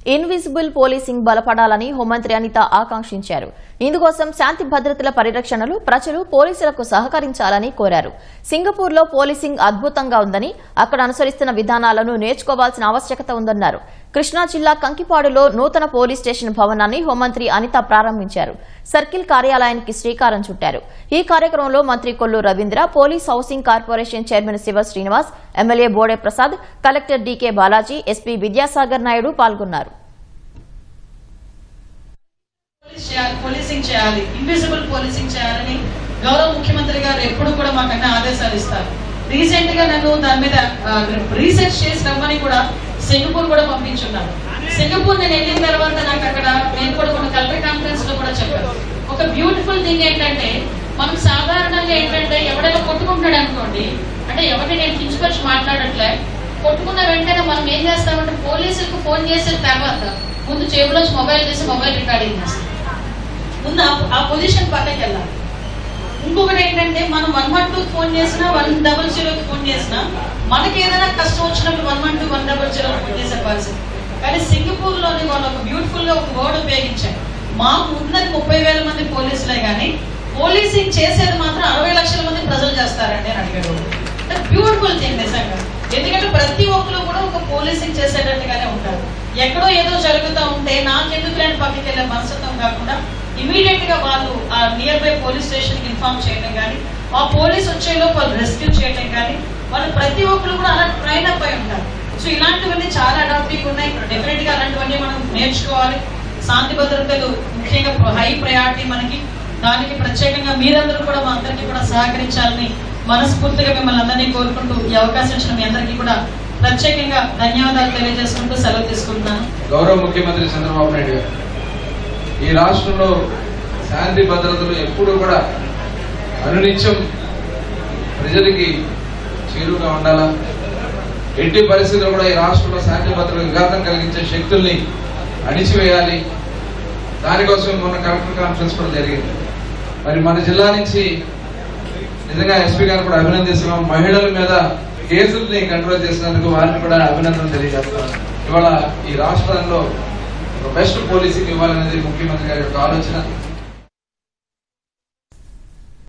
Invisible policing బలపడాలని హోంమంత్రి అనిత ఆకాంక్షించారు. ఇందుకోసం శాంతి భద్రతల పరిరక్షణలో ప్రజలు పోలీసులకు సహకరించాలని కోరారు. సింగపూర్లో పోలీసింగ్ అద్భుతంగా ఉందని, అక్కడ అనుసరిస్తున్న విధానాలను నేర్చుకోవాల్సిన ఆవశ్యకత ఉందన్నారు. కృష్ణా జిల్లా కంకిపాడులో నూతన పోలీస్ స్టేషన్ భవనాన్ని హోంమంత్రి అనిత ప్రారంభించారు. సర్కిల్ కార్యాలయానికి శ్రీకారం చుట్టారు. ఈ కార్యక్రమంలో మంత్రి Kollu Ravindra, police housing corporation chairman Siva Srinivas, MLA Bode Prasad, collector DK Balaji, SP Vidyasagar Naidu పాల్గొన్నారు. పోలీసింగ్ చేయాలి, ఇన్విజిబుల్ పోలీసింగ్ చేయాలని గౌరవ ముఖ్యమంత్రి గారు ఎప్పుడు కూడా మాకన్నా ఆదేశాలు ఇస్తారు. రీసెంట్ గా నన్ను దాని మీద రీసెర్చ్ చేసి రమ్మని కూడా సింగపూర్ కూడా పంపించున్నాను. సింగపూర్ నేను వెళ్ళిన తర్వాత నాకు అక్కడ నేను కూడా కొన్ని కలెక్టర్ కాన్ఫరెన్స్ లో కూడా చెప్పాను. ఒక బ్యూటిఫుల్ థింగ్ ఏంటంటే, మనం సాధారణంగా ఏంటంటే ఎవడైనా కొట్టుకుంటున్నాడు అనుకోండి, అంటే ఎవరిని నేను కించపరిచి మాట్లాడట్లే, కొట్టుకున్న వెంటనే మనం ఏం చేస్తామంటే పోలీసులకు ఫోన్ చేసిన తర్వాత ముందు జేబులో మొబైల్ తీసి మొబైల్ రికార్డింగ్ చేస్తాం. ముందు ఆ పొజిషన్ పక్కకి వెళ్ళాలి. ఇంకొకటి ఏంటంటే, మనం 112 ఫోన్ చేసినా 100కి ఫోన్ చేసినా మనకి ఏదైనా కష్టం వచ్చినప్పుడు 112 100 ఫోన్ చేసే పరిస్థితి. కానీ సింగపూర్ లోని వాళ్ళు ఒక బ్యూటిఫుల్ గా ఒక వర్డ్ ఉపయోగించారు. మాకు ఉన్నది 30,000 మంది పోలీసులే కానీ పోలీసింగ్ చేసేది మాత్రం 60 లక్షల మంది ప్రజలు చేస్తారండి అని అడిగాడు. బ్యూటిఫుల్ థింగ్ నిజంగా. ఎందుకంటే ప్రతి ఒక్కరు కూడా ఒక పోలీసింగ్ చేసేటట్టుగానే ఉంటారు. ఎక్కడో ఏదో జరుగుతూ ఉంటే నాకెందుకు లేని పక్కకి వెళ్ళే మనస్తత్వం కాకుండా ఇమీడియట్ గా వాళ్ళు ఆ నియర్ బై పోలీస్ స్టేషన్ కి ఇన్ఫార్మ్ చేయడం కానీ, ఆ పోలీస్ వచ్చేలోపు వాళ్ళు రెస్క్యూ చేయడం కానీ, వాళ్ళు ప్రతి ఒక్కరు కూడా అలా ట్రైన్ అప్ అయి ఉంటారు. సో ఇలాంటివన్నీ చాలా అడాప్టివ్ ఉన్నాయి. డెఫినెట్ గా అలాంటివన్నీ మనం నేర్చుకోవాలి. శాంతి భద్రతలు ముఖ్యంగా హై ప్రయారిటీ మనకి. దానికి ప్రత్యేకంగా మీరందరూ కూడా మా అందరికీ కూడా సహకరించాలని మనస్ఫూర్తిగా మిమ్మల్ని అందరినీ కోరుకుంటూ ఈ అవకాశం ఇచ్చిన మీ అందరికీ కూడా ప్రత్యేకంగా ధన్యవాదాలు తెలియజేసుకుంటూ సెలవు తీసుకుంటున్నాను. గౌరవ ముఖ్యమంత్రి చంద్రబాబు నాయుడు గారు ఈ రాష్ట్రంలో శాంతి భద్రతలు ఎప్పుడూ కూడా అనునిత్యం ప్రజలకి చేరువుగా ఉండాలా, ఎట్టి పరిస్థితుల్లో కూడా ఈ రాష్ట్రంలో శాంతి భద్రతలకు విఘాతం కలిగించే శక్తుల్ని అణిచివేయాలి. దానికోసం మొన్న కలెక్టర్ కాన్ఫరెన్స్ కూడా జరిగింది. మరి మన జిల్లా నుంచి నిజంగా ఎస్పీ గారు కూడా అభినందిస్తున్నాం. మహిళల మీద కేసుల్ని కంట్రోల్ చేసినందుకు వారిని కూడా అభినందనలు తెలియజేస్తున్నాం. ఇవాళ ఈ రాష్ట్రంలో బెస్ట్ పోలీసింగ్ ఇవ్వాలనేది ముఖ్యమంత్రి గారి యొక్క ఆలోచన.